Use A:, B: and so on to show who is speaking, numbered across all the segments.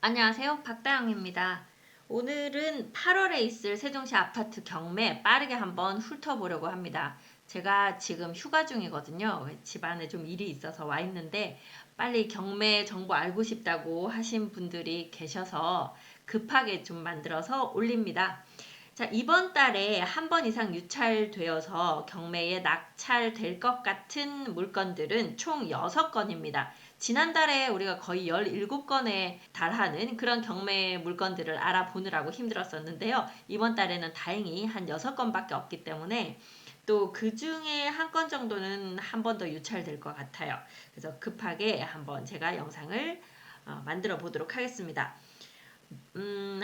A: 안녕하세요. 박다영입니다. 오늘은 8월에 있을 세종시 아파트 경매 빠르게 한번 훑어보려고 합니다. 제가 지금 휴가 중이거든요. 집안에 좀 일이 있어서 와 있는데 빨리 경매 정보 알고 싶다고 하신 분들이 계셔서 급하게 좀 만들어서 올립니다. 자, 이번 달에 한 번 이상 유찰되어서 경매에 낙찰될 것 같은 물건들은 총 6건입니다. 지난달에 우리가 거의 17건에 달하는 그런 경매 물건들을 알아보느라고 힘들었었는데요. 이번 달에는 다행히 한 6건밖에 없기 때문에 또 그 중에 한 건 정도는 한 번 더 유찰될 것 같아요. 그래서 급하게 한번 제가 영상을 만들어 보도록 하겠습니다.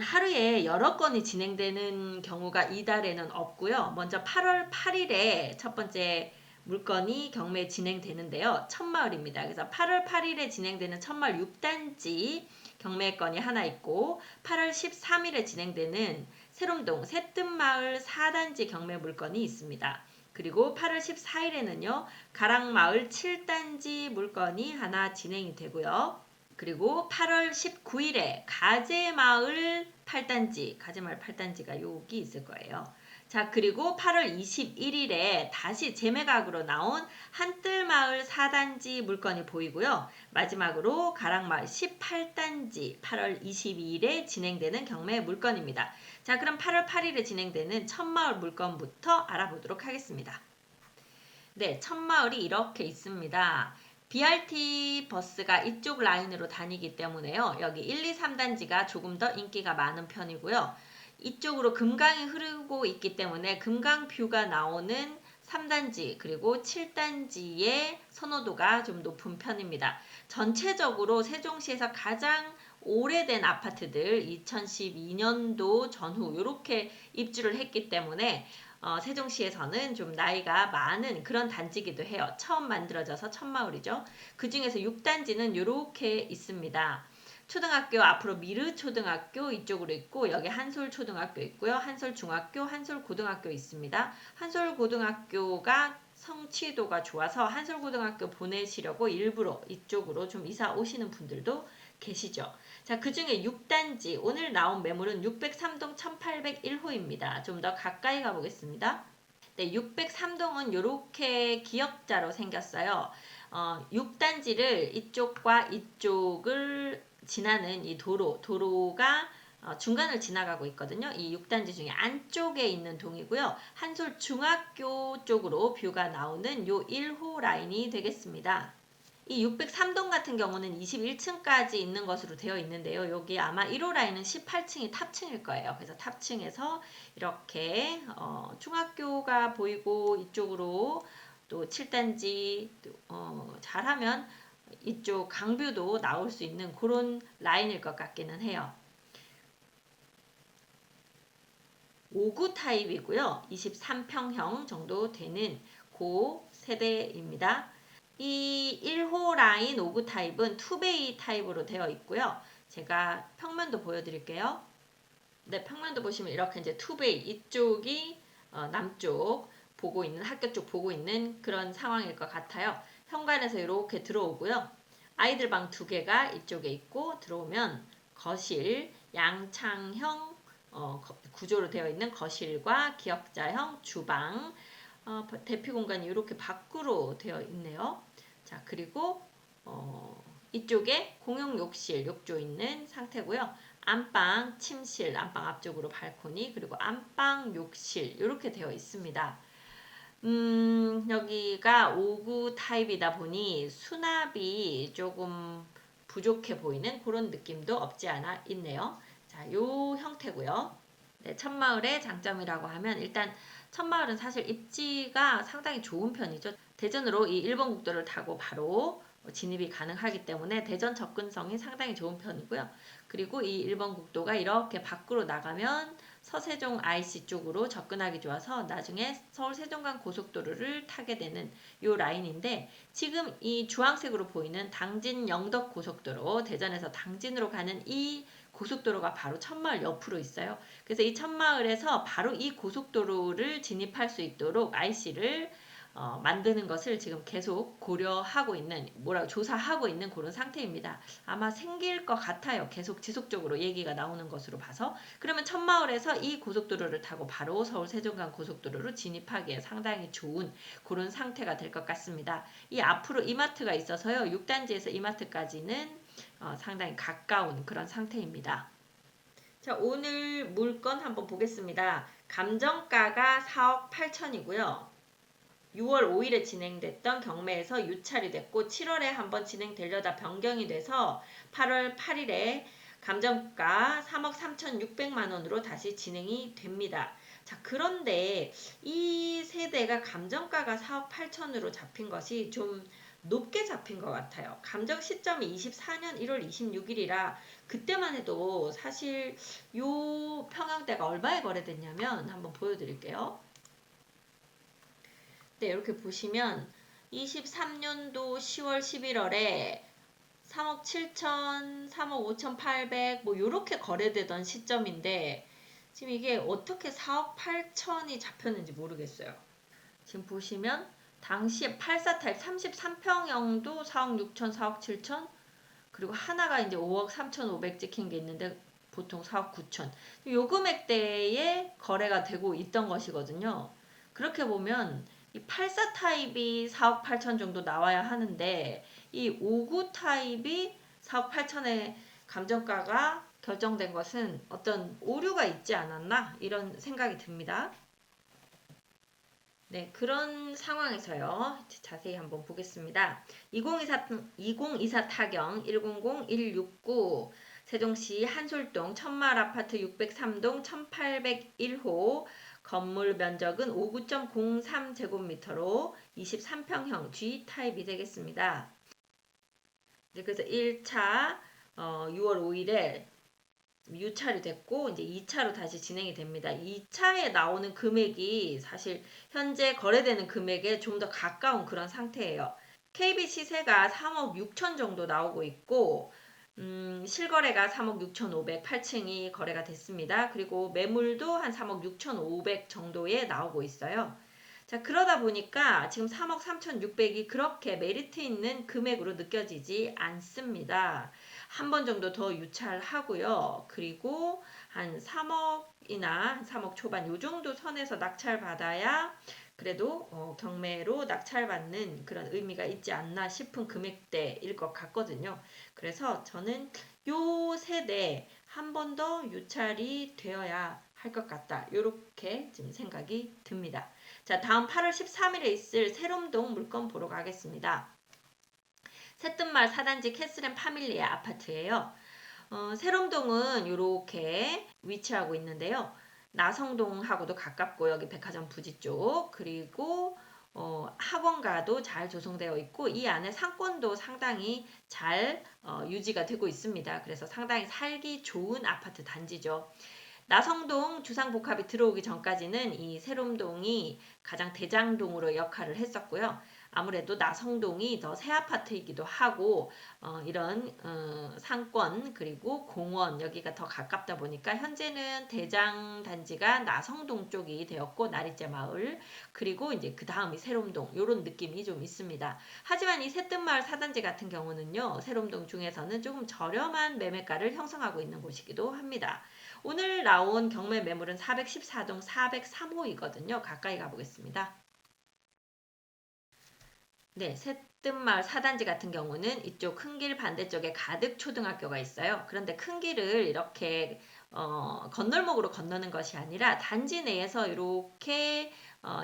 A: 하루에 여러 건이 진행되는 경우가 이달에는 없고요. 먼저 8월 8일에 첫 번째 물건이 경매 진행되는데요. 천마을입니다. 그래서 8월 8일에 진행되는 천마을 6단지 경매건이 하나 있고 8월 13일에 진행되는 세롬동 새뜸마을 4단지 경매 물건이 있습니다. 그리고 8월 14일에는요. 가락마을 7단지 물건이 하나 진행이 되고요. 그리고 8월 19일에 가재마을 8단지, 가재마을 8단지가 여기 있을 거예요. 자, 그리고 8월 21일에 다시 재매각으로 나온 한뜰마을 4단지 물건이 보이고요. 마지막으로 가락마을 18단지 8월 22일에 진행되는 경매 물건입니다. 자, 그럼 8월 8일에 진행되는 천마을 물건부터 알아보도록 하겠습니다. 네, 천마을이 이렇게 있습니다. BRT 버스가 이쪽 라인으로 다니기 때문에요. 여기 1, 2, 3단지가 조금 더 인기가 많은 편이고요. 이쪽으로 금강이 흐르고 있기 때문에 금강뷰가 나오는 3단지 그리고 7단지의 선호도가 좀 높은 편입니다. 전체적으로 세종시에서 가장 오래된 아파트들 2012년도 전후 이렇게 입주를 했기 때문에 세종시에서는 좀 나이가 많은 그런 단지이기도 해요. 처음 만들어져서 천마을이죠. 그 중에서 6단지는 이렇게 있습니다. 초등학교 앞으로 미르 초등학교 이쪽으로 있고 여기 한솔 초등학교 있고요. 한솔 중학교, 한솔 고등학교 있습니다. 한솔 고등학교가 성취도가 좋아서 한솔 고등학교 보내시려고 일부러 이쪽으로 좀 이사 오시는 분들도 계시죠. 자, 그 중에 6단지 오늘 나온 매물은 603동 1801호입니다. 좀 더 가까이 가보겠습니다. 네, 603동은 이렇게 기역자로 생겼어요. 6단지를 이쪽과 이쪽을 지나는 이 도로가 중간을 지나가고 있거든요. 이 6단지 중에 안쪽에 있는 동이고요. 한솔 중학교 쪽으로 뷰가 나오는 요 1호 라인이 되겠습니다. 이 603동 같은 경우는 21층까지 있는 것으로 되어 있는데요. 여기 아마 1호 라인은 18층이 탑층일 거예요. 그래서 탑층에서 이렇게 중학교가 보이고 이쪽으로 또 7단지 잘하면 이쪽 강뷰도 나올 수 있는 그런 라인일 것 같기는 해요. 5구 타입이고요. 23평형 정도 되는 그 세대입니다. 이 1호 라인 5구 타입은 투베이 타입으로 되어 있고요. 제가 평면도 보여드릴게요. 네, 평면도 보시면 이렇게 이제 투베이 이쪽이 남쪽 보고 있는 학교 쪽 보고 있는 그런 상황일 것 같아요. 현관에서 이렇게 들어오고요. 아이들 방 2개가 이쪽에 있고 들어오면 거실, 양창형 구조로 되어 있는 거실과 기역자형 주방, 대피 공간이 이렇게 밖으로 되어 있네요. 자, 그리고 이쪽에 공용 욕실, 욕조 있는 상태고요. 안방, 침실, 안방 앞쪽으로 발코니, 그리고 안방, 욕실 이렇게 되어 있습니다. 여기가 5구 타입이다 보니 수납이 조금 부족해 보이는 그런 느낌도 없지 않아 있네요. 자, 요 형태고요. 네, 천마을의 장점이라고 하면 일단 천마을은 사실 입지가 상당히 좋은 편이죠. 대전으로 이 1번 국도를 타고 바로 진입이 가능하기 때문에 대전 접근성이 상당히 좋은 편이고요. 그리고 이 1번 국도가 이렇게 밖으로 나가면 서세종 IC 쪽으로 접근하기 좋아서 나중에 서울 세종간 고속도로를 타게 되는 이 라인인데 지금 이 주황색으로 보이는 당진 영덕 고속도로 대전에서 당진으로 가는 이 고속도로가 바로 천마을 옆으로 있어요. 그래서 이 천마을에서 바로 이 고속도로를 진입할 수 있도록 IC를 만드는 것을 지금 계속 고려하고 있는, 조사하고 있는 그런 상태입니다. 아마 생길 것 같아요. 계속 지속적으로 얘기가 나오는 것으로 봐서. 그러면 천마을에서 이 고속도로를 타고 바로 서울 세종간 고속도로로 진입하기에 상당히 좋은 그런 상태가 될 것 같습니다. 이 앞으로 이마트가 있어서요. 6단지에서 이마트까지는 상당히 가까운 그런 상태입니다. 자, 오늘 물건 한번 보겠습니다. 감정가가 4억 8천이고요. 6월 5일에 진행됐던 경매에서 유찰이 됐고 7월에 한번 진행되려다 변경이 돼서 8월 8일에 감정가 3억 3,600만 원으로 다시 진행이 됩니다. 자, 그런데 이 세대가 감정가가 4억 8천으로 잡힌 것이 좀 높게 잡힌 것 같아요. 감정 시점이 24년 1월 26일이라 그때만 해도 사실 요 평형대가 얼마에 거래됐냐면 한번 보여드릴게요. 네, 이렇게 보시면 23년도 10월 11월에 3억 7천, 3억 5,800 뭐 요렇게 거래되던 시점인데 지금 이게 어떻게 4억 8천이 잡혔는지 모르겠어요. 지금 보시면 당시에 84타입 33평형도 4억 6천, 4억 7천 그리고 하나가 이제 5억 3,500 찍힌 게 있는데 보통 4억 9천 요 금액대에 거래가 되고 있던 것이거든요. 그렇게 보면 이 84 타입이 4억 8천 정도 나와야 하는데 이 59 타입이 4억 8천의 감정가가 결정된 것은 어떤 오류가 있지 않았나 이런 생각이 듭니다. 네, 그런 상황에서요. 자세히 한번 보겠습니다. 2024 타경 100-169 세종시 한솔동 천마을 아파트 603동 1801호 건물 면적은 59.03제곱미터로 23평형 G타입이 되겠습니다. 그래서 1차 6월 5일에 유찰이 됐고 이제 2차로 다시 진행이 됩니다. 2차에 나오는 금액이 사실 현재 거래되는 금액에 좀 더 가까운 그런 상태예요. KB 시세가 3억 6천 정도 나오고 있고 실거래가 3억 6,500 8층이 거래가 됐습니다. 그리고 매물도 한 3억 6,500 정도에 나오고 있어요. 자, 그러다 보니까 지금 3억 3,600이 그렇게 메리트 있는 금액으로 느껴지지 않습니다. 한 번 정도 더 유찰하고요. 그리고 한 3억이나 3억 초반 요 정도 선에서 낙찰받아야 그래도 경매로 낙찰받는 그런 의미가 있지 않나 싶은 금액대일 것 같거든요. 그래서 저는 요 세대 한 번 더 유찰이 되어야 할 것 같다. 이렇게 지금 생각이 듭니다. 자, 다음 8월 13일에 있을 세롬동 물건 보러 가겠습니다. 새뜸마을 4단지 캐슬앤 파밀리아 아파트예요. 세롬동은 이렇게 위치하고 있는데요. 나성동하고도 가깝고 여기 백화점 부지 쪽 그리고 학원가도 잘 조성되어 있고 이 안에 상권도 상당히 잘 유지가 되고 있습니다. 그래서 상당히 살기 좋은 아파트 단지죠. 나성동 주상복합이 들어오기 전까지는 이 세롬동이 가장 대장동으로 역할을 했었고요. 아무래도 나성동이 더 새 아파트이기도 하고 이런 상권 그리고 공원 여기가 더 가깝다 보니까 현재는 대장 단지가 나성동 쪽이 되었고 나리째 마을 그리고 이제 그 다음이 세롬동 이런 느낌이 좀 있습니다. 하지만 이 새뜸마을 4단지 같은 경우는요. 세롬동 중에서는 조금 저렴한 매매가를 형성하고 있는 곳이기도 합니다. 오늘 나온 경매 매물은 414동 403호이거든요. 가까이 가보겠습니다. 네, 새뜸마을 4단지 같은 경우는 이쪽 큰 길 반대쪽에 가득 초등학교가 있어요. 그런데 큰 길을 이렇게 건널목으로 건너는 것이 아니라 단지 내에서 이렇게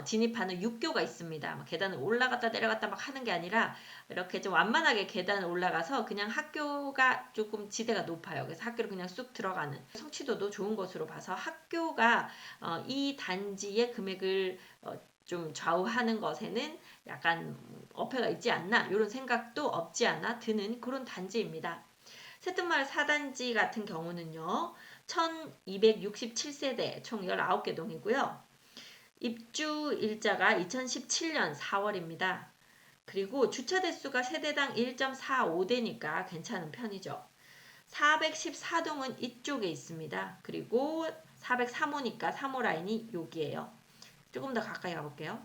A: 진입하는 육교가 있습니다. 계단을 올라갔다 내려갔다 막 하는 게 아니라 이렇게 좀 완만하게 계단을 올라가서 그냥 학교가 조금 지대가 높아요. 그래서 학교를 그냥 쑥 들어가는 성취도도 좋은 것으로 봐서 학교가 이 단지의 금액을 좀 좌우하는 것에는 약간 어폐가 있지 않나 이런 생각도 없지 않아 드는 그런 단지입니다. 새뜸마을 4단지 같은 경우는요. 1267세대 총 19개 동이고요. 입주 일자가 2017년 4월입니다. 그리고 주차 대수가 세대당 1.45대니까 괜찮은 편이죠. 414동은 이쪽에 있습니다. 그리고 403호니까 3호 라인이 여기에요. 조금 더 가까이 가볼게요.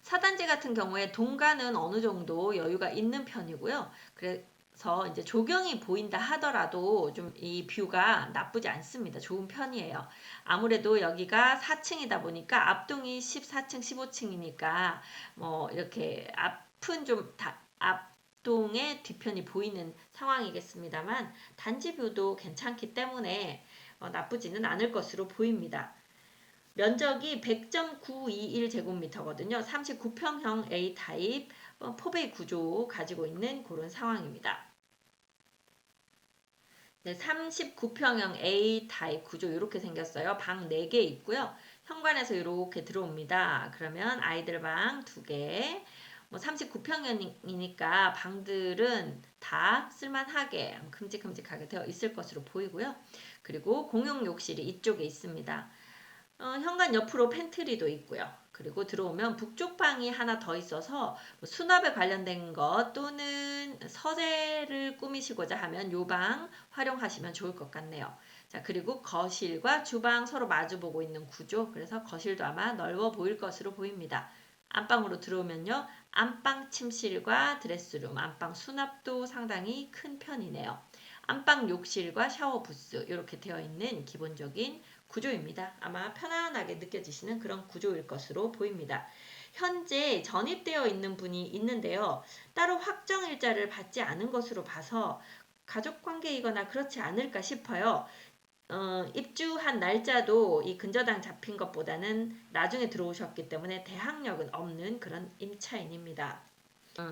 A: 4단지 같은 경우에 동가는 어느 정도 여유가 있는 편이고요. 그래서 이제 조경이 보인다 하더라도 좀 이 뷰가 나쁘지 않습니다. 좋은 편이에요. 아무래도 여기가 4층이다 보니까 앞동이 14층, 15층이니까 뭐 이렇게 앞은 좀 앞동의 뒤편이 보이는 상황이겠습니다만 단지 뷰도 괜찮기 때문에 나쁘지는 않을 것으로 보입니다. 면적이 100.921제곱미터거든요. 39평형 A타입 포베이 구조 가지고 있는 그런 상황입니다. 네, 39평형 A타입 구조 이렇게 생겼어요. 방 4개 있고요. 현관에서 이렇게 들어옵니다. 그러면 아이들 방 2개, 뭐 39평형이니까 방들은 다 쓸만하게 큼직큼직하게 되어 있을 것으로 보이고요. 그리고 공용 욕실이 이쪽에 있습니다. 현관 옆으로 팬트리도 있고요. 그리고 들어오면 북쪽 방이 하나 더 있어서 수납에 관련된 것 또는 서재를 꾸미시고자 하면 이 방 활용하시면 좋을 것 같네요. 자, 그리고 거실과 주방 서로 마주보고 있는 구조. 그래서 거실도 아마 넓어 보일 것으로 보입니다. 안방으로 들어오면요. 안방 침실과 드레스룸, 안방 수납도 상당히 큰 편이네요. 안방 욕실과 샤워 부스 이렇게 되어 있는 기본적인 구조입니다. 아마 편안하게 느껴지시는 그런 구조일 것으로 보입니다. 현재 전입되어 있는 분이 있는데요. 따로 확정일자를 받지 않은 것으로 봐서 가족관계이거나 그렇지 않을까 싶어요. 입주한 날짜도 이 근저당 잡힌 것보다는 나중에 들어오셨기 때문에 대학력은 없는 그런 임차인입니다.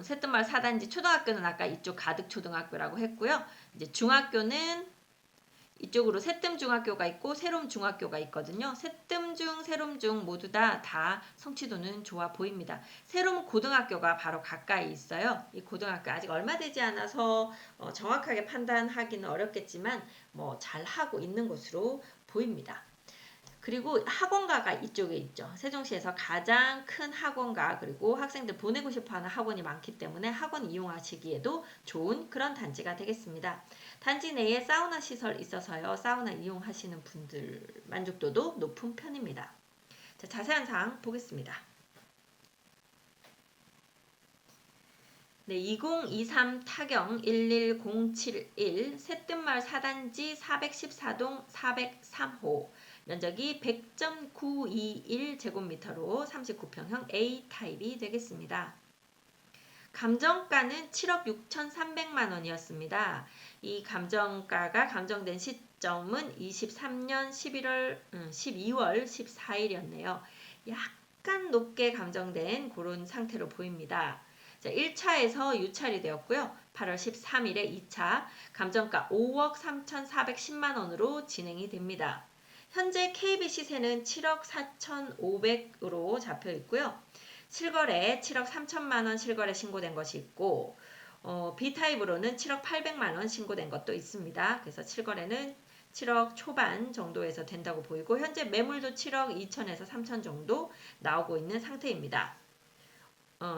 A: 새뜸마을 4단지 초등학교는 아까 이쪽 가득초등학교라고 했고요. 이제 중학교는 이쪽으로 새뜸중학교가 있고 새롬중학교가 있거든요. 새뜸중, 새롬중 모두 다 성취도는 좋아 보입니다. 새롬고등학교가 바로 가까이 있어요. 이 고등학교 아직 얼마 되지 않아서 정확하게 판단하기는 어렵겠지만 뭐 잘하고 있는 것으로 보입니다. 그리고 학원가가 이쪽에 있죠. 세종시에서 가장 큰 학원가 그리고 학생들 보내고 싶어하는 학원이 많기 때문에 학원 이용하시기에도 좋은 그런 단지가 되겠습니다. 단지 내에 사우나 시설 있어서요. 사우나 이용하시는 분들 만족도도 높은 편입니다. 자, 자세한 사항 보겠습니다. 네, 2023 타경 11071 새뜸마을 4단지 414동 403호 면적이 100.921제곱미터로 39평형 A타입이 되겠습니다. 감정가는 7억 6,300만 원이었습니다. 이 감정가가 감정된 시점은 23년 12월 14일이었네요. 약간 높게 감정된 그런 상태로 보입니다. 자, 1차에서 유찰이 되었고요. 8월 13일에 2차 감정가 5억 3,410만 원으로 진행이 됩니다. 현재 KB 시세는 7억 4,500으로 잡혀 있고요. 실거래 7억 3천만 원 실거래 신고된 것이 있고 B타입으로는 7억 800만 원 신고된 것도 있습니다. 그래서 실거래는 7억 초반 정도에서 된다고 보이고 현재 매물도 7억 2천에서 3천 정도 나오고 있는 상태입니다.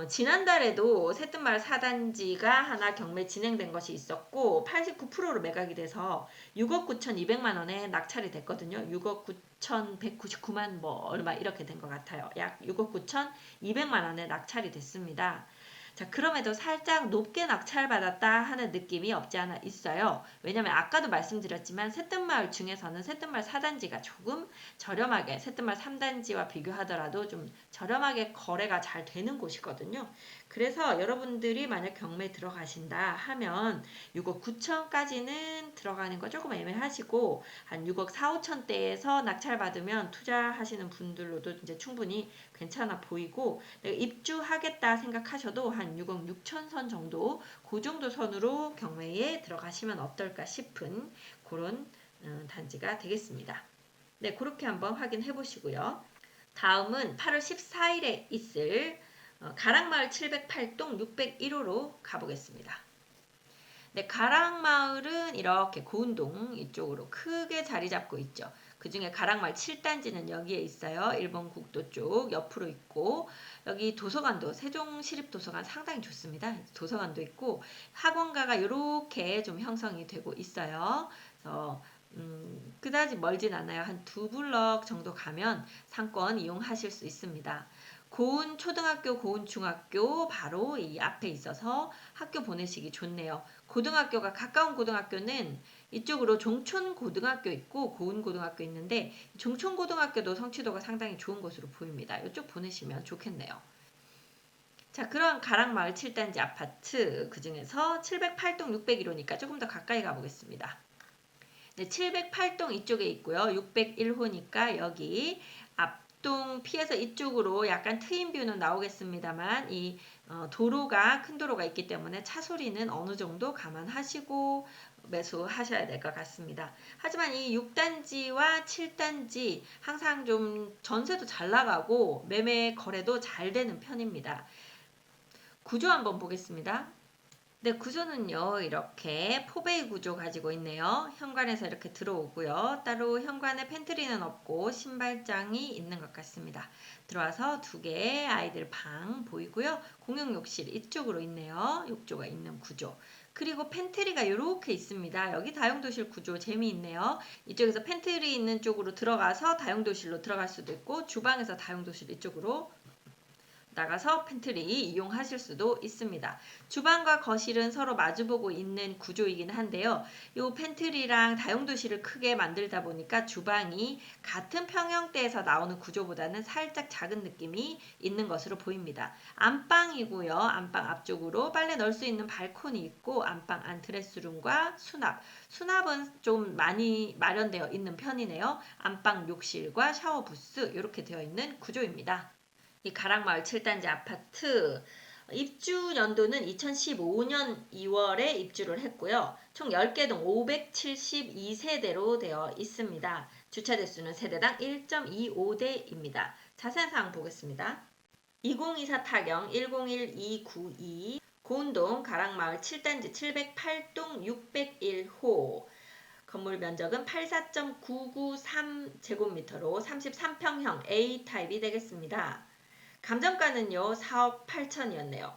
A: 지난달에도 새뜸마을 4단지가 하나 경매 진행된 것이 있었고 89%로 매각이 돼서 6억 9,200만 원에 낙찰이 됐거든요. 6억 9,199만 뭐 얼마 이렇게 된 것 같아요. 약 6억 9,200만 원에 낙찰이 됐습니다. 자, 그럼에도 살짝 높게 낙찰받았다 하는 느낌이 없지 않아 있어요. 왜냐면 아까도 말씀드렸지만 새뜸마을 중에서는 새뜸마을 4단지가 조금 저렴하게 새뜸마을 3단지와 비교하더라도 좀 저렴하게 거래가 잘 되는 곳이거든요. 그래서 여러분들이 만약 경매 들어가신다 하면 6억 9천까지는 들어가는 거 조금 애매하시고 한 6억 4, 5천대에서 낙찰받으면 투자하시는 분들로도 이제 충분히 괜찮아 보이고 내가 입주하겠다 생각하셔도 한 6억 6천 선 정도 그 정도 선으로 경매에 들어가시면 어떨까 싶은 그런 단지가 되겠습니다. 네, 그렇게 한번 확인해 보시고요. 다음은 8월 14일에 있을 가락마을 708동 601호로 가보겠습니다. 네, 가락마을은 이렇게 고운동 이쪽으로 크게 자리 잡고 있죠. 그 중에 가락마을 7단지는 여기에 있어요. 일본 국도 쪽 옆으로 있고 여기 도서관도 세종시립도서관 상당히 좋습니다. 도서관도 있고 학원가가 이렇게 좀 형성이 되고 있어요. 그래서 그다지 멀진 않아요. 한 2블럭 정도 가면 상권 이용하실 수 있습니다. 고운 초등학교, 고운 중학교 바로 이 앞에 있어서 학교 보내시기 좋네요. 고등학교가 가까운 고등학교는 이쪽으로 종촌고등학교 있고 고운고등학교 있는데 종촌고등학교도 성취도가 상당히 좋은 것으로 보입니다. 이쪽 보내시면 좋겠네요. 자, 그런 가락마을 7단지 아파트 그중에서 708동 601호니까 조금 더 가까이 가보겠습니다. 네, 708동 이쪽에 있고요. 601호니까 여기 앞동 피해서 이쪽으로 약간 트인 뷰는 나오겠습니다만 이 도로가 큰 도로가 있기 때문에 차 소리는 어느 정도 감안하시고 매수하셔야 될 것 같습니다. 하지만 이 6단지와 7단지 항상 좀 전세도 잘 나가고 매매 거래도 잘 되는 편입니다. 구조 한번 보겠습니다. 네, 구조는요, 이렇게 포베이 구조 가지고 있네요. 현관에서 이렇게 들어오고요. 따로 현관에 팬트리는 없고 신발장이 있는 것 같습니다. 들어와서 두 개의 아이들 방 보이고요. 공용 욕실 이쪽으로 있네요. 욕조가 있는 구조. 그리고 팬트리가 이렇게 있습니다. 여기 다용도실 구조 재미있네요. 이쪽에서 팬트리 있는 쪽으로 들어가서 다용도실로 들어갈 수도 있고 주방에서 다용도실 이쪽으로 나가서 팬트리 이용하실 수도 있습니다. 주방과 거실은 서로 마주보고 있는 구조이긴 한데요. 이 팬트리랑 다용도실을 크게 만들다 보니까 주방이 같은 평형대에서 나오는 구조보다는 살짝 작은 느낌이 있는 것으로 보입니다. 안방이고요. 안방 앞쪽으로 빨래 넣을 수 있는 발코니 있고 안방 안 드레스룸과 수납. 수납은 좀 많이 마련되어 있는 편이네요. 안방 욕실과 샤워 부스 이렇게 되어 있는 구조입니다. 이 가락마을 7단지 아파트 입주 연도는 2015년 2월에 입주를 했고요. 총 10개 동 572세대로 되어 있습니다. 주차 대수는 세대당 1.25대입니다. 자세한 사항 보겠습니다. 2024 타경 101292 고운동 가락마을 7단지 708동 601호 건물 면적은 84.993제곱미터로 33평형 A타입이 되겠습니다. 감정가는요 4억 8천이었네요.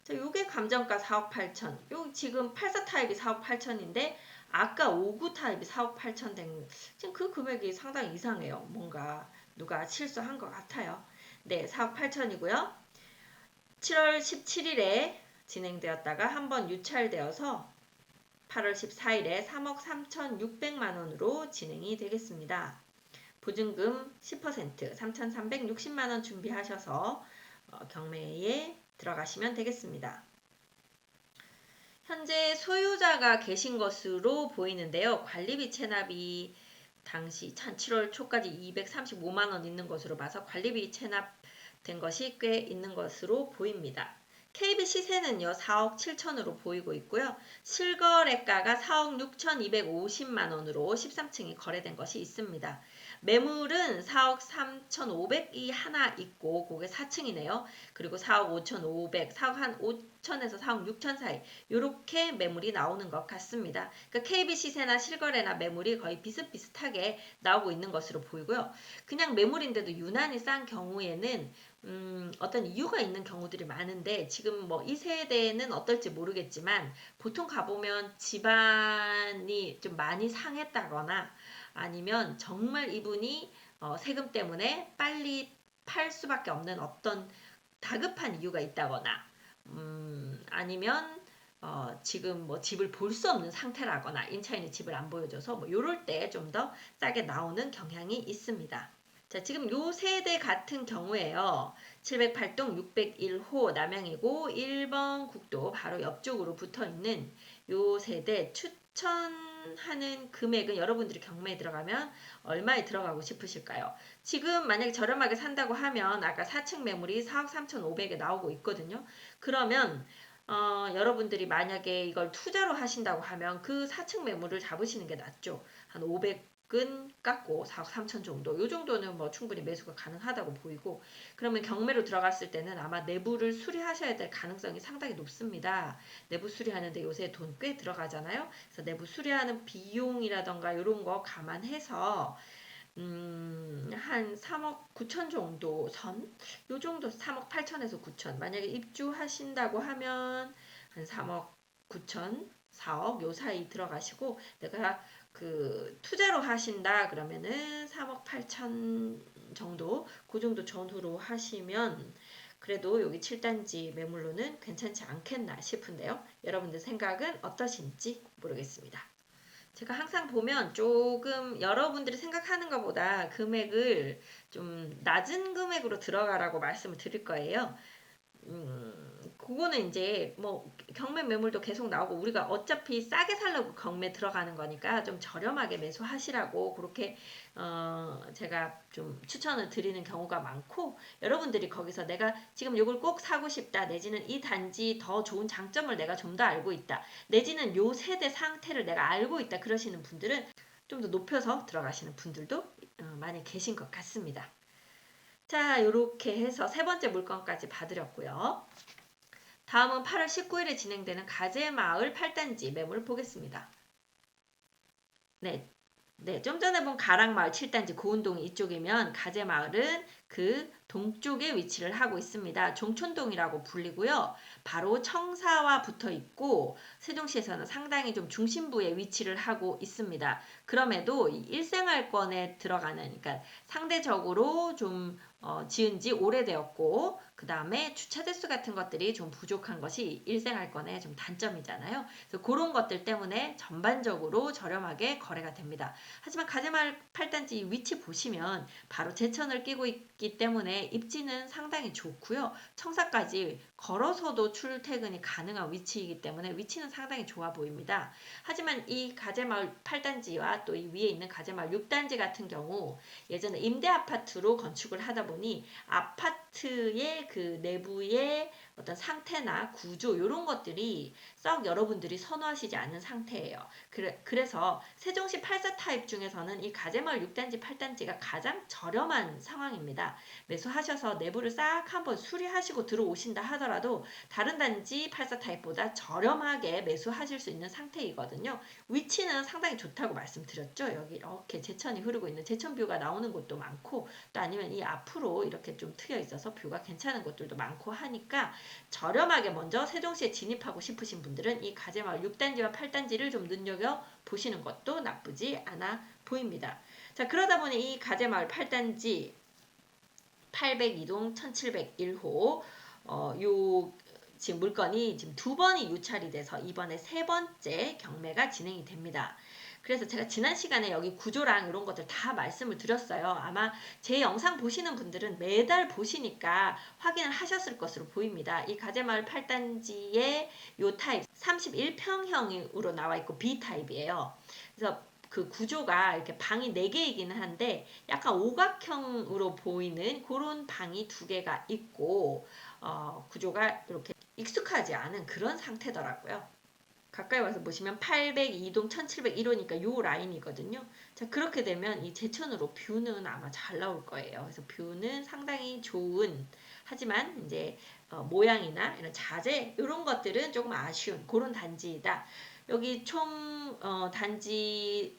A: 자, 요게 감정가 4억 8천. 요 지금 84 타입이 4억 8천인데 아까 59 타입이 4억 8천 된 지금 그 금액이 상당히 이상해요. 뭔가 누가 실수한 것 같아요. 네, 4억 8천이고요. 7월 17일에 진행되었다가 한번 유찰되어서 8월 14일에 3억 3,600만 원으로 진행이 되겠습니다. 보증금 10% 3,360만 원 준비하셔서 경매에 들어가시면 되겠습니다. 현재 소유자가 계신 것으로 보이는데요. 관리비 체납이 당시 7월 초까지 235만 원 있는 것으로 봐서 관리비 체납된 것이 꽤 있는 것으로 보입니다. KB 시세는요 4억 7천으로 보이고 있고요. 실거래가가 4억 6,250만 원으로 13층이 거래된 것이 있습니다. 매물은 4억 3,500이 하나 있고 그게 4층이네요. 그리고 4억 5,500, 4억 한 5천에서 4억 6천 사이 이렇게 매물이 나오는 것 같습니다. 그러니까 KB 시세나 실거래나 매물이 거의 비슷비슷하게 나오고 있는 것으로 보이고요. 그냥 매물인데도 유난히 싼 경우에는 어떤 이유가 있는 경우들이 많은데 지금 뭐 이 세대는 어떨지 모르겠지만 보통 가보면 집안이 좀 많이 상했다거나 아니면 정말 이분이 세금 때문에 빨리 팔 수밖에 없는 어떤 다급한 이유가 있다거나 아니면 지금 뭐 집을 볼 수 없는 상태라거나 임차인이 집을 안 보여줘서 뭐 요럴 때 좀 더 싸게 나오는 경향이 있습니다. 자, 지금 요 세대 같은 경우에요. 708동 601호 남양이고 1번 국도 바로 옆쪽으로 붙어 있는 요 세대 추천하는 금액은 여러분들이 경매에 들어가면 얼마에 들어가고 싶으실까요? 지금 만약에 저렴하게 산다고 하면 아까 4층 매물이 4억 3,500에 나오고 있거든요. 그러면 여러분들이 만약에 이걸 투자로 하신다고 하면 그 4층 매물을 잡으시는 게 낫죠. 한 500은 깎고 4억 3천 정도. 이 정도는 뭐 충분히 매수가 가능하다고 보이고 그러면 경매로 들어갔을 때는 아마 내부를 수리하셔야 될 가능성이 상당히 높습니다. 내부 수리하는데 요새 돈 꽤 들어가잖아요. 그래서 내부 수리하는 비용이라던가 이런 거 감안해서 한 3억 9천 정도 선? 요 정도 3억 8천에서 9천. 만약에 입주하신다고 하면 한 3억 9천, 4억 요 사이 들어가시고 내가 그 투자로 하신다 그러면은 3억 8천 정도, 그 정도 전후로 하시면 그래도 여기 7단지 매물로는 괜찮지 않겠나 싶은데요. 여러분들 생각은 어떠신지 모르겠습니다. 제가 항상 보면 조금 여러분들이 생각하는 것보다 금액을 좀 낮은 금액으로 들어가라고 말씀을 드릴 거예요. 그거는 이제 뭐 경매 매물도 계속 나오고 우리가 어차피 싸게 살려고 경매 들어가는 거니까 좀 저렴하게 매수하시라고 그렇게 제가 좀 추천을 드리는 경우가 많고, 여러분들이 거기서 내가 지금 이걸 꼭 사고 싶다, 내지는 이 단지 더 좋은 장점을 내가 좀 더 알고 있다, 내지는 요 세대 상태를 내가 알고 있다 그러시는 분들은 좀 더 높여서 들어가시는 분들도 많이 계신 것 같습니다. 자, 이렇게 해서 세 번째 물건까지 봐드렸고요. 다음은 8월 19일에 진행되는 가재마을 8단지 매물을 보겠습니다. 네, 좀 전에 본 가락마을 7단지 고운동이 이쪽이면 가재마을은 그 동쪽에 위치를 하고 있습니다. 종촌동이라고 불리고요. 바로 청사와 붙어 있고 세종시에서는 상당히 좀 중심부에 위치를 하고 있습니다. 그럼에도 이 일생활권에 들어가는, 그러니까 상대적으로 좀 지은 지 오래되었고 그 다음에 주차 대수 같은 것들이 좀 부족한 것이 일생활권의 좀 단점이잖아요. 그래서 그런 것들 때문에 전반적으로 저렴하게 거래가 됩니다. 하지만 가재마을 8단지 위치 보시면 바로 제천을 끼고 있기 때문에 입지는 상당히 좋고요. 청사까지 걸어서도 출퇴근이 가능한 위치이기 때문에 위치는 상당히 좋아 보입니다. 하지만 이 가재마을 8단지와 또 이 위에 있는 가재마을 6단지 같은 경우 예전에 임대 아파트로 건축을 하다 보니 아파트의 그 내부의 어떤 상태나 구조 이런 것들이 썩 여러분들이 선호하시지 않는 상태예요. 그래서 세종시 8사 타입 중에서는 이 가재마을 6단지, 8단지가 가장 저렴한 상황입니다. 매수하셔서 내부를 싹 한번 수리하시고 들어오신다 하더라도 다른 단지 8사 타입보다 저렴하게 매수하실 수 있는 상태이거든요. 위치는 상당히 좋다고 말씀드렸죠. 여기 이렇게 제천이 흐르고 있는 제천뷰가 나오는 곳도 많고 또 아니면 이 앞으로 이렇게 좀 트여 있어서 뷰가 괜찮은 곳들도 많고 하니까 저렴하게 먼저 세종시에 진입하고 싶으신 분들은 이 가재마을 6단지와 8단지를 좀 눈여겨보시는 것도 나쁘지 않아 보입니다. 자, 그러다 보니 이 가재마을 8단지 802동 1701호 요 지금 물건이 지금 두 번이 유찰이 돼서 이번에 세 번째 경매가 진행이 됩니다. 그래서 제가 지난 시간에 여기 구조랑 이런 것들 다 말씀을 드렸어요. 아마 제 영상 보시는 분들은 매달 보시니까 확인을 하셨을 것으로 보입니다. 이 가재마을 8단지의 요 타입 31평형으로 나와 있고 B타입이에요. 그래서 그 구조가 이렇게 방이 4개이기는 한데 약간 오각형으로 보이는 그런 방이 2개가 있고 구조가 이렇게 익숙하지 않은 그런 상태더라고요. 가까이 와서 보시면 802동 1701호니까 요 라인이거든요. 자, 그렇게 되면 이 제천으로 뷰는 아마 잘 나올 거예요. 그래서 뷰는 상당히 좋은, 하지만 이제 모양이나 이런 자재 이런 것들은 조금 아쉬운 그런 단지이다. 여기 총 단지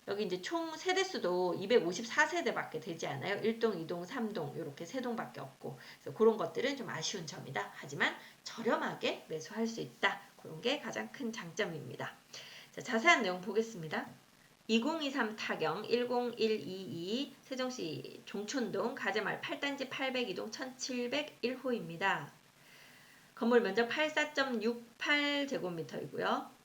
A: 여기 이제 총 세대수도 254세대밖에 되지 않아요. 1동, 2동, 3동 이렇게 3동밖에 없고, 그래서 그런 것들은 좀 아쉬운 점이다. 하지만 저렴하게 매수할 수 있다. 그런 게 가장 큰 장점입니다. 자, 자세한 내용 보겠습니다. 2023 타경 10122 세종시 종촌동 가재마을 8단지 802동 1701호입니다. 건물 면적 84.68제곱미터이고요.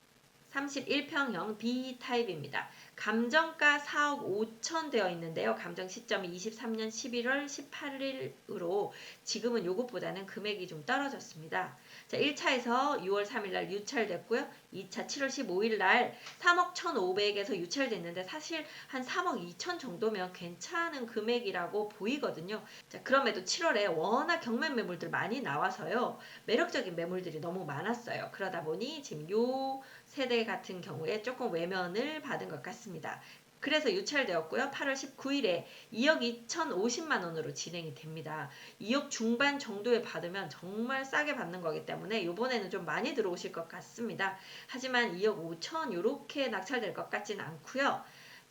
A: 31평형 B타입입니다. 감정가 4억 5천 되어 있는데요. 감정 시점이 23년 11월 18일으로 지금은 요것보다는 금액이 좀 떨어졌습니다. 자, 1차에서 6월 3일날 유찰됐고요. 2차 7월 15일날 3억 1,500에서 유찰됐는데 사실 한 3억 2천 정도면 괜찮은 금액이라고 보이거든요. 자, 그럼에도 7월에 워낙 경매 매물들 많이 나와서요. 매력적인 매물들이 너무 많았어요. 그러다 보니 지금 요 세대 같은 경우에 조금 외면을 받은 것 같습니다. 그래서 유찰되었고요. 8월 19일에 2억 2,050만 원으로 진행이 됩니다. 2억 중반 정도에 받으면 정말 싸게 받는 거기 때문에 이번에는 좀 많이 들어오실 것 같습니다. 하지만 2억 5천 이렇게 낙찰될 것 같지는 않고요.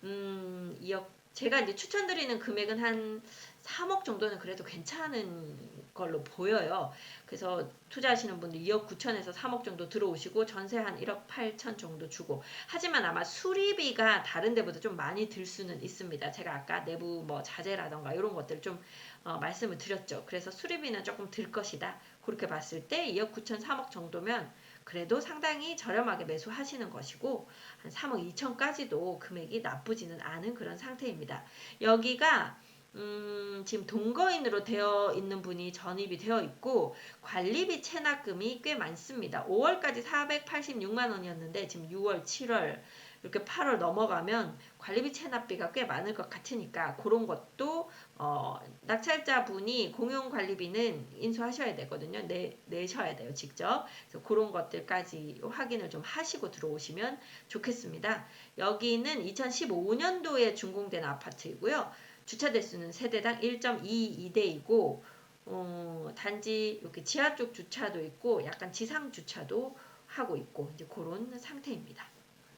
A: 2억 제가 이제 추천드리는 금액은 한 3억 정도는 그래도 괜찮은 걸로 보여요. 그래서 투자하시는 분들 2억 9천에서 3억 정도 들어오시고 전세 한 1억 8천 정도 주고, 하지만 아마 수리비가 다른 데보다 좀 많이 들 수는 있습니다. 제가 아까 내부 뭐 자재라던가 이런 것들 좀 말씀을 드렸죠. 그래서 수리비는 조금 들 것이다. 그렇게 봤을 때 2억 9천 3억 정도면 그래도 상당히 저렴하게 매수하시는 것이고, 한 3억 2천까지도 금액이 나쁘지는 않은 그런 상태입니다. 여기가 지금 동거인으로 되어 있는 분이 전입이 되어 있고 관리비 체납금이 꽤 많습니다. 5월까지 486만 원이었는데 지금 6월, 7월 이렇게 8월 넘어가면 관리비 체납비가 꽤 많을 것 같으니까 그런 것도 낙찰자 분이 공용 관리비는 인수하셔야 되거든요. 내셔야 돼요, 직접. 그래서 그런 것들까지 확인을 좀 하시고 들어오시면 좋겠습니다. 여기는 2015년도에 준공된 아파트이고요. 주차 대수는 세대당 1.22대이고 단지 이렇게 지하 쪽 주차도 있고 약간 지상 주차도 하고 있고 이제 그런 상태입니다.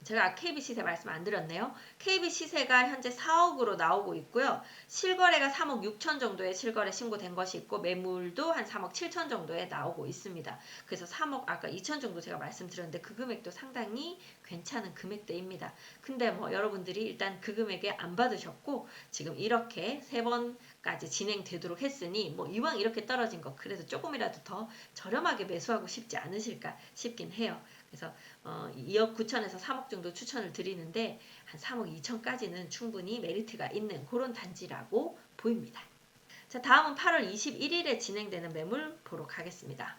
A: 제가 KB 시세 말씀 안 드렸네요. KB 시세가 현재 4억으로 나오고 있고요. 실거래가 3억 6천 정도에 실거래 신고된 것이 있고 매물도 한 3억 7천 정도에 나오고 있습니다. 그래서 3억 아까 2천 정도 제가 말씀드렸는데 그 금액도 상당히 괜찮은 금액대입니다. 근데 뭐 여러분들이 일단 그 금액에 안 받으셨고 지금 이렇게 3번까지 진행되도록 했으니 뭐 이왕 이렇게 떨어진 거 그래도 조금이라도 더 저렴하게 매수하고 싶지 않으실까 싶긴 해요. 그래서 2억 9천에서 3억 정도 추천을 드리는데 한 3억 2천까지는 충분히 메리트가 있는 그런 단지라고 보입니다. 자, 다음은 8월 21일에 진행되는 매물 보러 가겠습니다.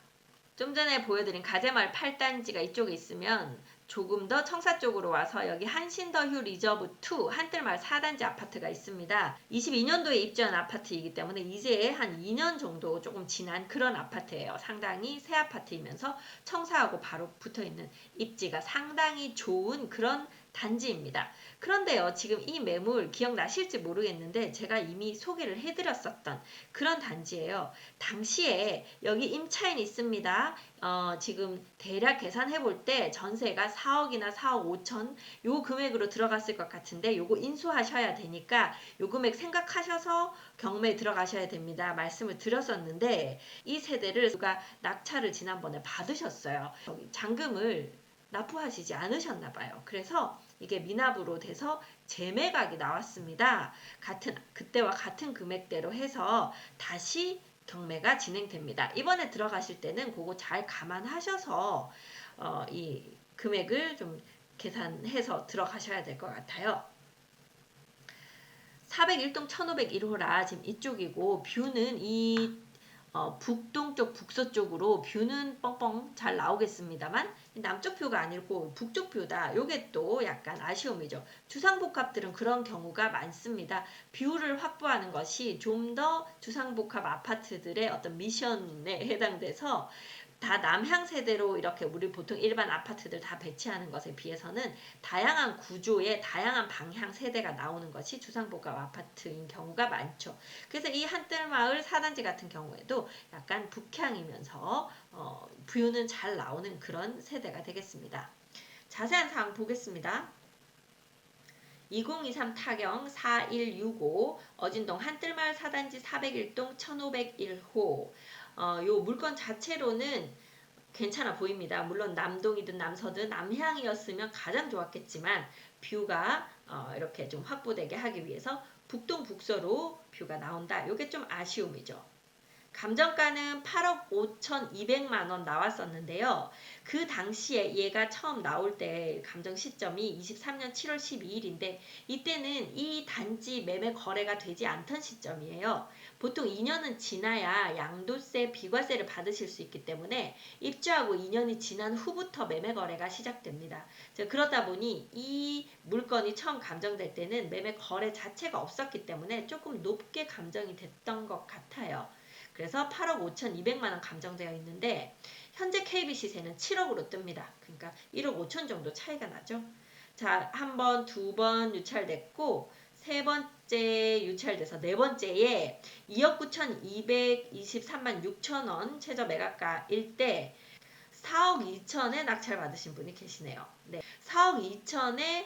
A: 좀 전에 보여드린 가재마을 8단지가 이쪽에 있으면 조금 더 청사 쪽으로 와서 여기 한신더휴 리저브 2 한뜰마을 4단지 아파트가 있습니다. 22년도에 입주한 아파트이기 때문에 이제 한 2년 정도 조금 지난 그런 아파트예요. 상당히 새 아파트이면서 청사하고 바로 붙어있는 입지가 상당히 좋은 그런 단지입니다. 그런데요, 지금 이 매물 기억나실지 모르겠는데 제가 이미 소개를 해드렸었던 그런 단지예요. 당시에 여기 임차인 있습니다. 지금 대략 계산해 볼 때 전세가 4억이나 4억 5천 요 금액으로 들어갔을 것 같은데 요거 인수하셔야 되니까 요 금액 생각하셔서 경매에 들어가셔야 됩니다. 말씀을 드렸었는데 이 세대를 누가 낙찰을 지난번에 받으셨어요. 잔금을 납부하시지 않으셨나 봐요. 그래서 이게 미납으로 돼서 재매각이 나왔습니다. 그때와 같은 금액대로 해서 다시 경매가 진행됩니다. 이번에 들어가실 때는 그거 잘 감안하셔서 이 금액을 좀 계산해서 들어가셔야 될 것 같아요. 401동 1501호라 지금 이쪽이고 뷰는 이 북동쪽 북서쪽으로 뷰는 뻥뻥 잘 나오겠습니다만 남쪽 뷰가 아니고 북쪽 뷰다. 요게 또 약간 아쉬움이죠. 주상복합들은 그런 경우가 많습니다. 뷰를 확보하는 것이 좀 더 주상복합 아파트들의 어떤 미션에 해당돼서 다 남향 세대로 이렇게 우리 보통 일반 아파트들 다 배치하는 것에 비해서는 다양한 구조의 다양한 방향 세대가 나오는 것이 주상복합 아파트인 경우가 많죠. 그래서 이 한뜰마을 4단지 같은 경우에도 약간 북향이면서 뷰는 잘 나오는 그런 세대가 되겠습니다. 자세한 사항 보겠습니다. 2023 타경 4165 어진동 한뜰마을 4단지 401동 1501호 요 물건 자체로는 괜찮아 보입니다. 물론 남동이든 남서든 남향이었으면 가장 좋았겠지만 뷰가 이렇게 좀 확보되게 하기 위해서 북동 북서로 뷰가 나온다. 이게 좀 아쉬움이죠. 감정가는 8억 5,200만 원 나왔었는데요. 그 당시에 얘가 처음 나올 때 감정 시점이 23년 7월 12일인데 이때는 이 단지 매매 거래가 되지 않던 시점이에요. 보통 2년은 지나야 양도세, 비과세를 받으실 수 있기 때문에 입주하고 2년이 지난 후부터 매매 거래가 시작됩니다. 그러다 보니 이 물건이 처음 감정될 때는 매매 거래 자체가 없었기 때문에 조금 높게 감정이 됐던 것 같아요. 그래서 8억 5,200만원 감정되어 있는데 현재 KB 시세는 7억으로 뜹니다. 그러니까 1억 5천 정도 차이가 나죠. 자, 한 번, 두 번 유찰됐고 세 번째 유찰돼서 네 번째에 2억 9,223만 6천 원 최저 매각가일 때 4억 2천에 낙찰 받으신 분이 계시네요. 네, 4억 2천에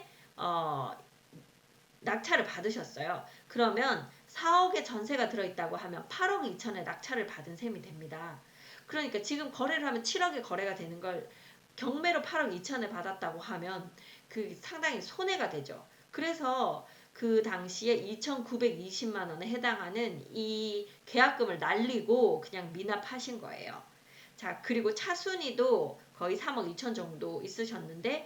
A: 낙찰을 받으셨어요. 그러면 4억의 전세가 들어있다고 하면 8억 2천에 낙찰을 받은 셈이 됩니다. 그러니까 지금 거래를 하면 7억에 거래가 되는 걸 경매로 8억 2천에 받았다고 하면 그 상당히 손해가 되죠. 그래서 그 당시에 2,920만 원에 해당하는 이 계약금을 날리고 그냥 미납하신 거예요. 자, 그리고 차순위도 거의 3억 2천 정도 있으셨는데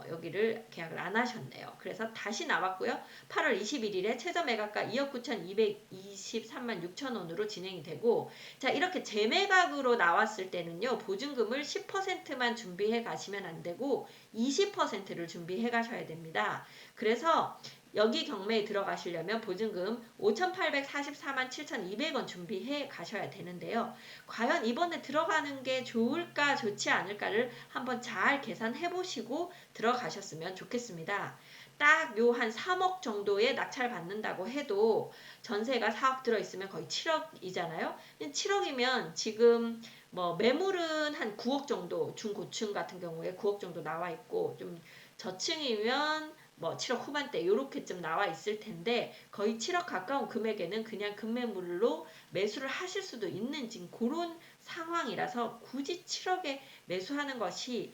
A: 여기를 계약을 안 하셨네요. 그래서 다시 나왔고요. 8월 21일에 최저 매각가 2억 9,223만 6천 원으로 진행이 되고, 자, 이렇게 재매각으로 나왔을 때는요. 보증금을 10%만 준비해 가시면 안 되고 20%를 준비해 가셔야 됩니다. 그래서 여기 경매에 들어가시려면 보증금 5,844만 7,200원 준비해 가셔야 되는데요. 과연 이번에 들어가는 게 좋을까 좋지 않을까를 한번 잘 계산해 보시고 들어가셨으면 좋겠습니다. 딱 요 한 3억 정도의 낙찰 받는다고 해도 전세가 4억 들어있으면 거의 7억이잖아요. 7억이면 지금 뭐 매물은 한 9억 정도, 중고층 같은 경우에 9억 정도 나와 있고, 좀 저층이면 뭐 7억 후반대 요렇게쯤 나와 있을 텐데, 거의 7억 가까운 금액에는 그냥 급매물로 매수를 하실 수도 있는 지금 그런 상황이라서 굳이 7억에 매수하는 것이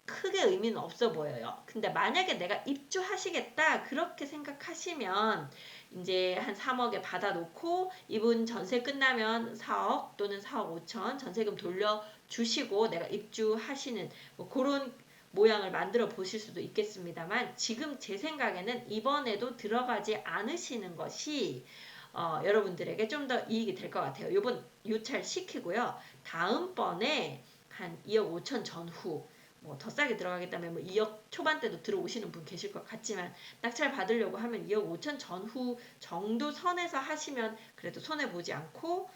A: 크게 의미는 없어 보여요. 근데 만약에 내가 입주하시겠다 그렇게 생각하시면 이제 한 3억에 받아놓고 이분 전세 끝나면 4억 또는 4억 5천 전세금 돌려주시고 내가 입주하시는 뭐 그런 모양을 만들어 보실 수도 있겠습니다만, 지금 제 생각에는 이번에도 들어가지 않으시는 것이 여러분들에게 좀 더 이익이 될 것 같아요. 이번 유찰 시키고요. 다음번에 한 2억 5천 전후 뭐 더 싸게 들어가겠다면 뭐 2억 초반대도 들어오시는 분 계실 것 같지만, 낙찰 받으려고 하면 2억 5천 전후 정도 선에서 하시면 그래도 손해 보지 않고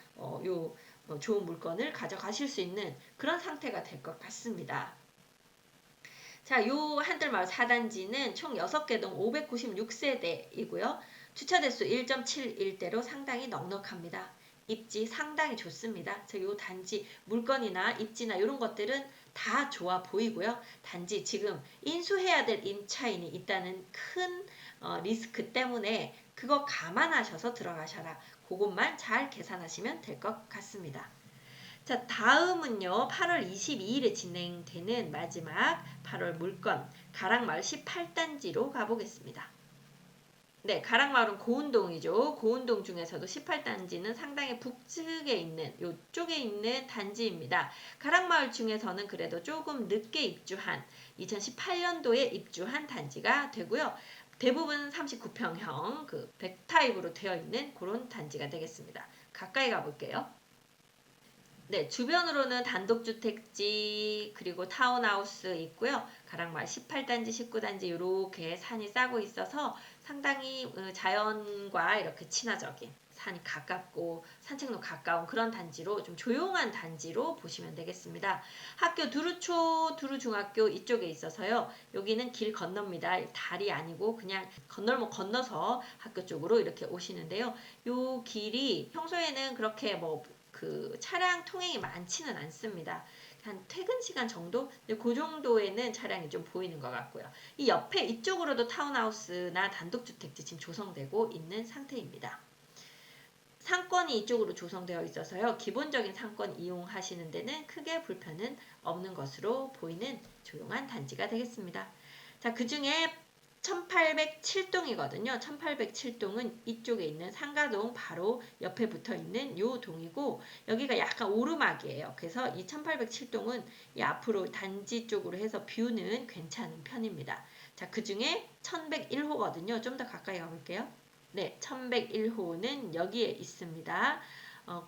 A: 요 좋은 물건을 가져가실 수 있는 그런 상태가 될 것 같습니다. 자, 요 한들마을 4단지는 총 6개 동 596세대이고요. 주차 대수 1.71대로 상당히 넉넉합니다. 입지 상당히 좋습니다. 요 단지 물건이나 입지나 이런 것들은 다 좋아 보이고요. 단지 지금 인수해야 될 임차인이 있다는 큰 리스크 때문에 그거 감안하셔서 들어가셔라. 그것만 잘 계산하시면 될 것 같습니다. 자, 다음은요. 8월 22일에 진행되는 마지막 8월 물건 가락마을 18단지로 가보겠습니다. 네, 가락마을은 고운동이죠. 고운동 중에서도 18단지는 상당히 북측에 있는 이쪽에 있는 단지입니다. 가락마을 중에서는 그래도 조금 늦게 입주한 2018년도에 입주한 단지가 되고요. 대부분 39평형 그 100타입으로 되어 있는 그런 단지가 되겠습니다. 가까이 가볼게요. 네, 주변으로는 단독주택지 그리고 타운하우스 있고요. 가락마을 18단지, 19단지 이렇게 산이 싸고 있어서 상당히 자연과 이렇게 친화적인, 산이 가깝고 산책로 가까운 그런 단지로, 좀 조용한 단지로 보시면 되겠습니다. 학교 두루중학교 이쪽에 있어서요. 여기는 길 건넙니다. 다리 아니고 그냥 건널목 건너서 학교 쪽으로 이렇게 오시는데요. 요 길이 평소에는 그렇게 그 차량 통행이 많지는 않습니다. 한 퇴근 시간 정도? 그 정도에는 차량이 좀 보이는 것 같고요. 이 옆에 이쪽으로도 타운하우스나 단독주택지 지금 조성되고 있는 상태입니다. 상권이 이쪽으로 조성되어 있어서요. 기본적인 상권 이용하시는 데는 크게 불편은 없는 것으로 보이는 조용한 단지가 되겠습니다. 자, 그 중에 1807동이거든요. 1807동은 이쪽에 있는 상가동 바로 옆에 붙어 있는 요 동이고, 여기가 약간 오르막이에요. 그래서 이 1807동은 이 앞으로 단지 쪽으로 해서 뷰는 괜찮은 편입니다. 자, 그 중에 1101호거든요. 좀 더 가까이 가볼게요. 네, 1101호는 여기에 있습니다.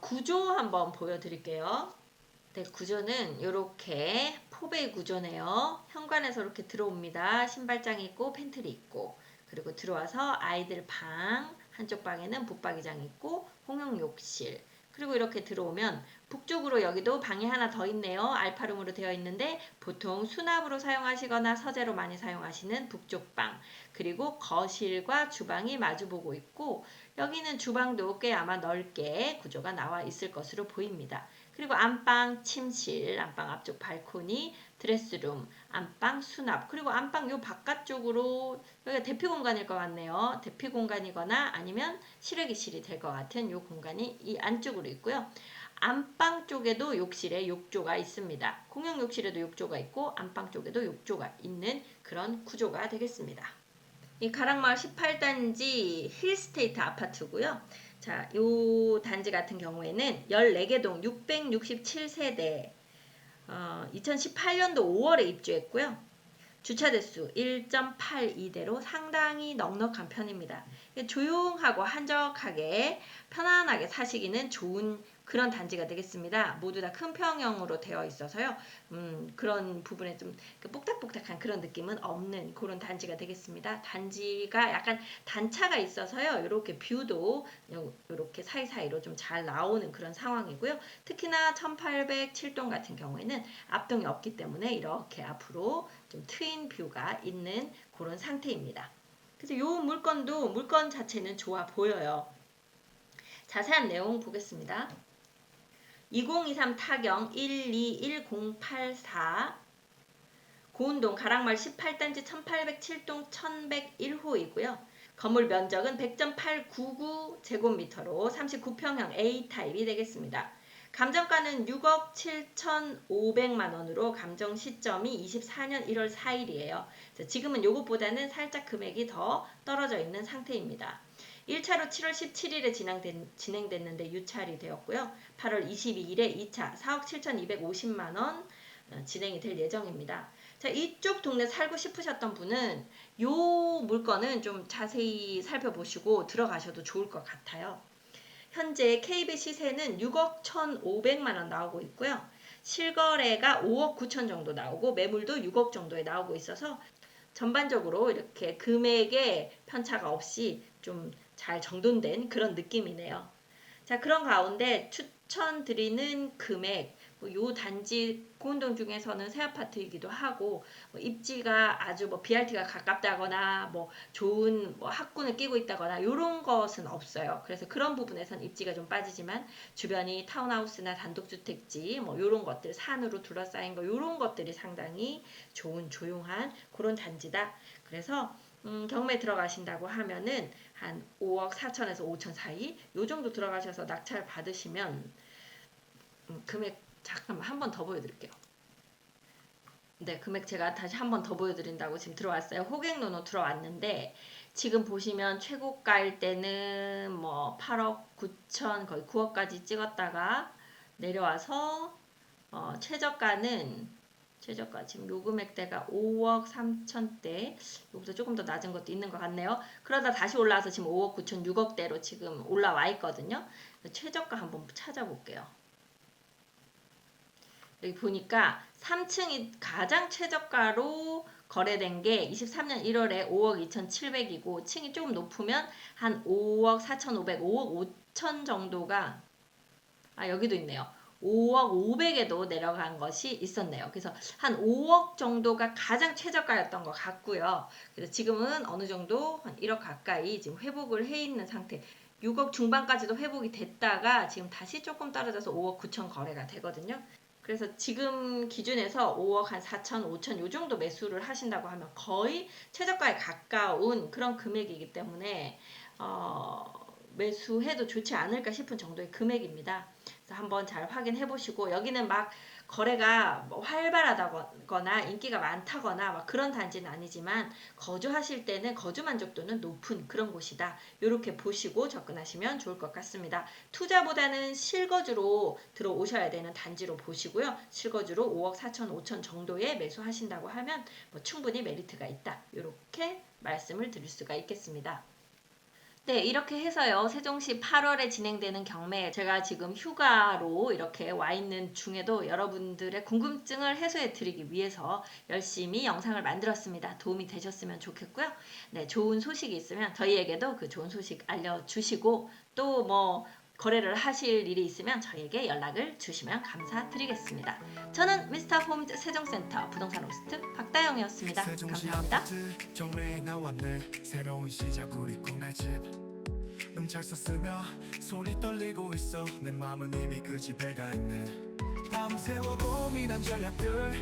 A: 구조 한번 보여드릴게요. 네, 구조는 이렇게 포베이 구조네요. 현관에서 이렇게 들어옵니다. 신발장이 있고 팬트리 있고, 그리고 들어와서 아이들 방, 한쪽 방에는 붙박이장 있고 공용 욕실, 그리고 이렇게 들어오면 북쪽으로 여기도 방이 하나 더 있네요. 알파룸으로 되어 있는데 보통 수납으로 사용하시거나 서재로 많이 사용하시는 북쪽 방, 그리고 거실과 주방이 마주보고 있고, 여기는 주방도 꽤 아마 넓게 구조가 나와 있을 것으로 보입니다. 그리고 안방, 침실, 안방 앞쪽 발코니, 드레스룸, 안방 수납, 그리고 안방 요 바깥쪽으로 여기가 대피 공간일 것 같네요. 대피 공간이거나 아니면 실외기실이 될 것 같은 요 공간이 이 안쪽으로 있고요. 안방 쪽에도 욕실에 욕조가 있습니다. 공용 욕실에도 욕조가 있고 안방 쪽에도 욕조가 있는 그런 구조가 되겠습니다. 이 가락마을 18단지 힐스테이트 아파트고요. 자, 요 단지 같은 경우에는 14개 동 667세대 2018년도 5월에 입주했고요. 주차 대수 1.82대로 상당히 넉넉한 편입니다. 조용하고 한적하게 편안하게 사시기는 좋은 그런 단지가 되겠습니다. 모두 다 큰 평형으로 되어 있어서요. 그런 부분에 좀 뽁닥뽁닥한 그런 느낌은 없는 그런 단지가 되겠습니다. 단지가 약간 단차가 있어서요. 이렇게 뷰도 이렇게 사이사이로 좀 잘 나오는 그런 상황이고요. 특히나 1807동 같은 경우에는 앞동이 없기 때문에 이렇게 앞으로 좀 트인 뷰가 있는 그런 상태입니다. 그래서 이 물건도 물건 자체는 좋아 보여요. 자세한 내용 보겠습니다. 2023 타경 121084 고운동 가락마을 18단지 1807동 1101호이고요. 건물 면적은 100.899제곱미터로 39평형 A타입이 되겠습니다. 감정가는 6억 7,500만원으로 감정 시점이 24년 1월 4일이에요. 지금은 요것보다는 살짝 금액이 더 떨어져 있는 상태입니다. 1차로 7월 17일에 진행됐는데 유찰이 되었고요. 8월 22일에 2차 4억 7,250만원 진행이 될 예정입니다. 자, 이쪽 동네 살고 싶으셨던 분은 요 물건은 좀 자세히 살펴보시고 들어가셔도 좋을 것 같아요. 현재 KB 시세는 6억 1,500만원 나오고 있고요. 실거래가 5억 9천 정도 나오고 매물도 6억 정도에 나오고 있어서 전반적으로 이렇게 금액의 편차가 없이 좀 잘 정돈된 그런 느낌이네요. 자, 그런 가운데 추천드리는 금액, 요 단지 고운동 중에서는 새 아파트이기도 하고 입지가 아주 BRT가 가깝다거나 좋은 학군을 끼고 있다거나 이런 것은 없어요. 그래서 그런 부분에선 입지가 좀 빠지지만 주변이 타운하우스나 단독주택지 이런 것들 산으로 둘러싸인 거 이런 것들이 상당히 좋은 조용한 그런 단지다. 그래서 경매 들어가신다고 하면은 한 5억 4천에서 5천 사이 요 정도 들어가셔서 낙찰 받으시면 금액 잠깐만 한 번 더 보여드릴게요. 네, 금액 제가 다시 한 번 더 보여드린다고 지금 들어왔어요. 호갱노노 들어왔는데 지금 보시면 최고가일 때는 8억 9천 거의 9억까지 찍었다가 내려와서 최저가 지금 요 금액대가 5억 3천대, 여기서 조금 더 낮은 것도 있는 것 같네요. 그러다 다시 올라와서 지금 5억 9천 6억대로 지금 올라와 있거든요. 최저가 한번 찾아볼게요. 여기 보니까 3층이 가장 최저가로 거래된 게 23년 1월에 5억 2,700이고 층이 조금 높으면 한 5억 4,500, 5억 5천 정도가 여기도 있네요. 5억 500에도 내려간 것이 있었네요. 그래서 한 5억 정도가 가장 최저가였던 것 같고요. 그래서 지금은 어느 정도 한 1억 가까이 지금 회복을 해 있는 상태. 6억 중반까지도 회복이 됐다가 지금 다시 조금 떨어져서 5억 9천 거래가 되거든요. 그래서 지금 기준에서 5억 한 4천, 5천 요 정도 매수를 하신다고 하면 거의 최저가에 가까운 그런 금액이기 때문에 매수해도 좋지 않을까 싶은 정도의 금액입니다. 그래서 한번 잘 확인해 보시고 여기는 막 거래가 활발하다거나 인기가 많다거나 그런 단지는 아니지만 거주하실 때는 거주 만족도는 높은 그런 곳이다. 이렇게 보시고 접근하시면 좋을 것 같습니다. 투자보다는 실거주로 들어오셔야 되는 단지로 보시고요. 실거주로 5억 4천 5천 정도에 매수하신다고 하면 충분히 메리트가 있다. 이렇게 말씀을 드릴 수가 있겠습니다. 네, 이렇게 해서요. 세종시 8월에 진행되는 경매 제가 지금 휴가로 이렇게 와 있는 중에도 여러분들의 궁금증을 해소해 드리기 위해서 열심히 영상을 만들었습니다. 도움이 되셨으면 좋겠고요. 네, 좋은 소식이 있으면 저희에게도 그 좋은 소식 알려주시고 또 거래를 하실 일이 있으면 저희에게 연락을 주시면 감사드리겠습니다. 저는 미스터 홈즈 세종센터 부동산 호스트 박다영이었습니다. 감사합니다. 잘 썼으며 손이 떨리고 있어 내 맘은 이미 그 집에 가 있네
B: 밤새워 고민한 전략들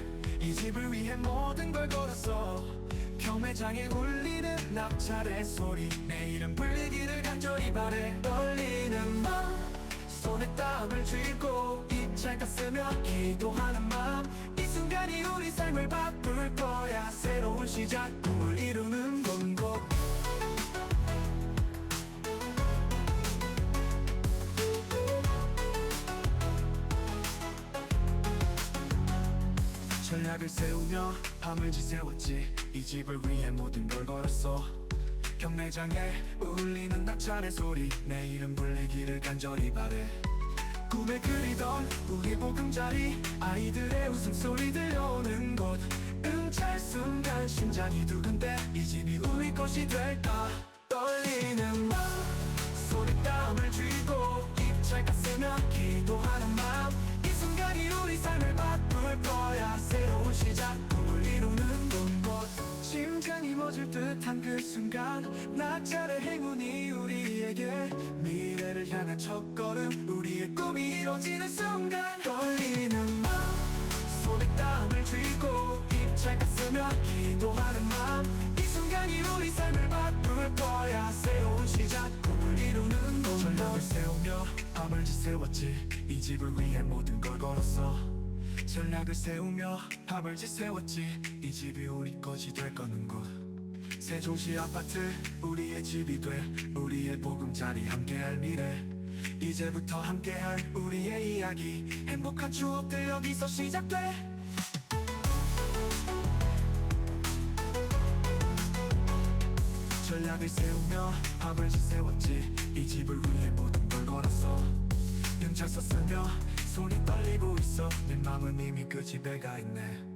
B: 이 집을 위해 모든 걸 걸었어 경매장에 울리는 낙찰의 소리 내일은 불리기를 간절히 바래 떨리는 맘 손에 땀을 쥐고 입찰가 쓰며 기도하는 마음 이 순간이 우리 삶을 바꿀 거야 새로운 시작 꿈을 이루는 곳 전략을 세우며 밤을 지새웠지 이 집을 위해 모든 걸 걸었어 경매장에 울리는 낙찰의 소리 내일은 불리기를 간절히 바래 꿈에 그리던 우리 보금자리 아이들의 웃음소리 들려오는 곳 응찰 순간 심장이 두근대 이 집이 우리 것이 될까 떨리는 마음 손에 땀을 쥐고 입찰가 쓰며 기도하는 마음 이 순간이 우리 삶을 바꿀 거야 새로운 시작 꿈을 이루는 곳 심장이 멎을 듯한 그 순간 낙찰의 행운이 우리에게 미래를 향한 첫걸음 우리의 꿈이 이루어지는 순간 떨리는 마음 손에 땀을 쥐고 입찰가 쓰며 기도하는 마음 이 순간이 우리 삶을 바꿀 거야 새로운 시작 꿈을 이루는 곳 전략을 세우며 밤을 지새웠지 이 집을 위해 모든 걸 걸었어 전략을 세우며 밤을 지새웠지 이 집이 우리 것이 될 거는 곳 세종시 아파트 우리의 집이 될 우리의 보금자리 함께할 미래 이제부터 함께할 우리의 이야기 행복한 추억들 여기서 시작돼 전략을 세우며 밤을 지새웠지 이 집을 위해 모든 걸 걸었어 영찰서 쓰며 손이 떨리고 있어 내 맘은 이미 그 집에 가 있네